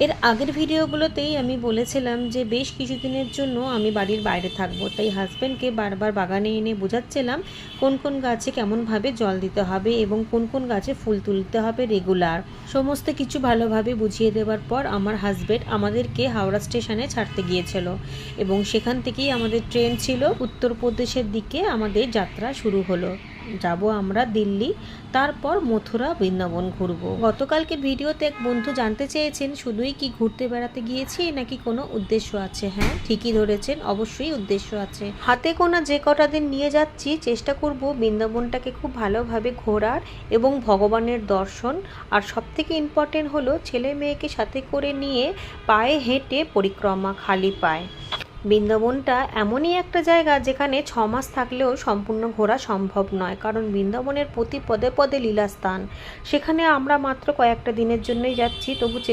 এর আগের ভিডিওগুলোতেই আমি বলেছিলাম যে বেশ কিছুদিনের জন্য আমি বাড়ির বাইরে থাকবো, তাই হাজব্যান্ডকে বারবার বাগানে এনে বোঝাচ্ছিলাম কোন কোন গাছে কেমনভাবে জল দিতে হবে এবং কোন কোন গাছে ফুল তুলতে হবে রেগুলার। সমস্ত কিছু ভালোভাবে বুঝিয়ে দেওয়ার পর আমার হাজব্যান্ড আমাদেরকে হাওড়া স্টেশনে ছাড়তে গিয়েছিল এবং সেখান থেকেই আমাদের ট্রেন ছিল উত্তরপ্রদেশের দিকে। আমাদের যাত্রা শুরু হলো, যাব আমরা দিল্লি, তারপর মথুরা, বৃন্দাবন ঘুরবো। গতকালকে ভিডিওতে এক বন্ধু জানতে চেয়েছেন শুধুই কি ঘুরতে বেড়াতে গিয়েছি নাকি কোনো উদ্দেশ্য আছে। হ্যাঁ, ঠিকই ধরেছেন, অবশ্যই উদ্দেশ্য আছে। হাতে গোনা যে কটা দিন নিয়ে যাচ্ছি চেষ্টা করব বৃন্দাবনটাকে খুব ভালোভাবে ঘোরার এবং ভগবানের দর্শন, আর সবথেকে ইম্পর্টেন্ট হলো ছেলে মেয়েকে সাথে করে নিয়ে পায়ে হেঁটে পরিক্রমা, খালি পায়ে। বৃন্দাবনটা এমনই একটা জায়গা যেখানে 6 মাস থাকলেও সম্পূর্ণ ঘোরা সম্ভব নয়, কারণ বৃন্দাবনের প্রতি পদে পদে লীলাস্থান। সেখানে আমরা মাত্র কয়েকটা দিনের জন্যই যাচ্ছি, তবু